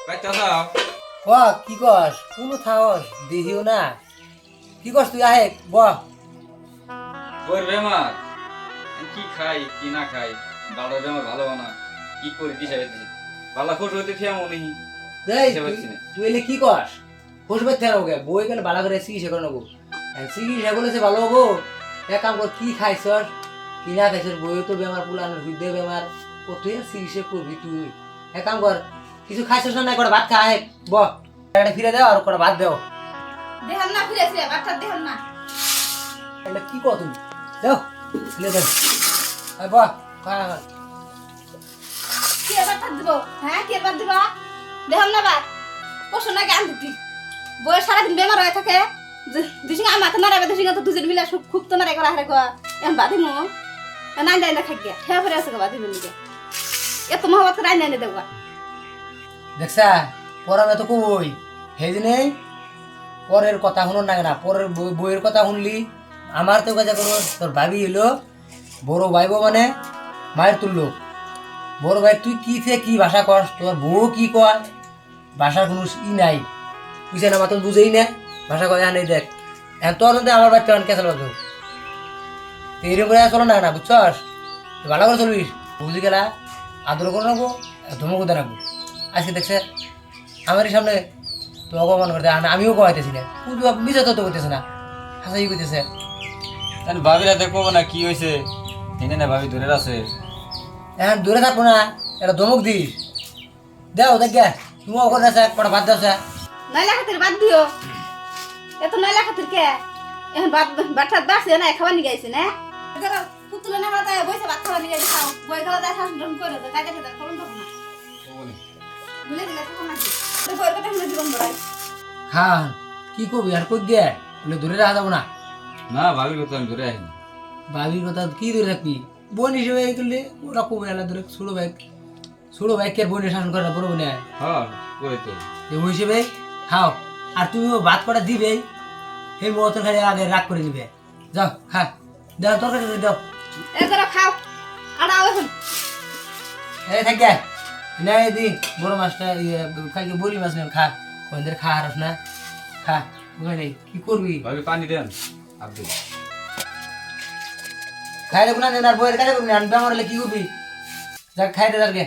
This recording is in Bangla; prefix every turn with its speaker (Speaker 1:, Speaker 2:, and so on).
Speaker 1: বাইতে আসাও
Speaker 2: ক কি কস কোনো থাকস দেখিও না কি কস তুই আহে ব
Speaker 1: বইয়ের বেমার কি খাই কি না খাই বাবার বেমার ভালো না কি করি দিশা পেতেছি ভালো খুশ হইতে থিয়া মনে
Speaker 2: দেই
Speaker 1: দিশা পাচ্ছি না
Speaker 2: তুই এলে কি কস বসবে থেরো গে বই গেলে ভালো করে চিকিৎসা করে নেবো চিকিৎসা করলে ভালো হবো এক কাম কর কি খাইছস কি না খাইছস বই তো বেমার পুলানোর হৃদয় বেমার কত আর চিকিৎসা করবি তুই এক কাম কর কিছু খাইছস না করে ভাত খা আহে ব এটা ফিরে দাও আর করে ভাত দাও
Speaker 3: দেহাম না ফিরেছি বাচ্চা দেহাম না
Speaker 2: এটা কি কর তুমি দাও ফিরে দাও আয় বাহ খা
Speaker 3: কে বাচ্চা দিব হ্যাঁ কে বাদ দিব দেহাম না বাদ কষ্ট না গান দিতি বই সারাদিন বেমার হয়ে থাকে দুসিং আমাকে না রাবে দুসিং তো দুজন মিলে খুব তো না রে করা হারে কয়া এম বাদি মো নাই নাই না খাই গিয়া হে পরে আছে বাদি বলি গিয়া এত মহব্বত রাই নাই দেবা
Speaker 2: দেখছা পড়াবে তো কই সেইদিনে পরের কথা শুনুন না পরের বইয়ের কথা শুনলি আমার তো কাজে কোনো তোর ভাবি এলো বড় ভাইব মানে মায়ের তুললো বড় ভাই তুই কি থেকে কি ভাষা কস তোর বউ কি কয় ভাষার কোনো ই নাই বুঝে না মাতন বুঝেই না ভাষা কয় নেই দেখ এখন তোর মধ্যে আমার বাচ্চা অনেক কেসাল বাজো এরকম করে চলো না বুঝছস ভালো করে চলবিস বুঝি গেলা আদর করে রাখবো ধমক দিয়ে রাখবো আজকে দেখছে আমারই সামনে তো অপমান করতে আমিও কমাইতেছি না কিন্তু বিচার তো করতেছে না হাসাই করতেছে
Speaker 1: তাহলে ভাবিরা দেখবো না কি হয়েছে এনে না ভাবি দূরে আছে
Speaker 2: এখন দূরে থাকবো না এটা ধমক দিস দেও দেখ গে তুমিও করে আছে কটা বাদ দাও
Speaker 3: নাইলা খাতির বাদ দিও এত নাইলা খাতির কে এখন বাচ্চা বাড়ছে না খাবার নিয়ে গেছে না পুতুলে না মাথায় বসে ভাত খাবার নিয়ে খাও বই খাওয়া যায় শাসন করে দেয় কাজে খেতে খবর তখন না বুঝলে দিলে তখন না বইয়ের কথা শুনে জীবন বড়াই
Speaker 2: খা কি করবি আর কই গে বলে দূরে রাখা যাবো না
Speaker 1: না ভাবি কথা আমি দূরে আসিনি
Speaker 2: ভাবির কথা কি দূরে থাকবি বোন হিসেবে করলে ওরা কমে এলা দূরে ছোট ভাই কে বোনের শাসন করে না বড় বোনে
Speaker 1: হ্যাঁ করে তো
Speaker 2: ওই হিসেবে খাও আর তুমিও ভাত কটা দিবে সেই মতন খালি আগে রাগ করে দিবে যাও খা দাও তরকারি দাও
Speaker 3: এগুলো খাও আর এখন
Speaker 2: এই থাকে না দি বড় মাছটা খাই বড়ি মাছ নেন খা ওদের খা হারস না খা ওখানে কি করবি
Speaker 1: ভাবি পানি দেন আব্দুল
Speaker 2: খাই দেবো না আর বইয়ের কাছে করবি না বেমার হলে কি করবি যা খাই দে তারকে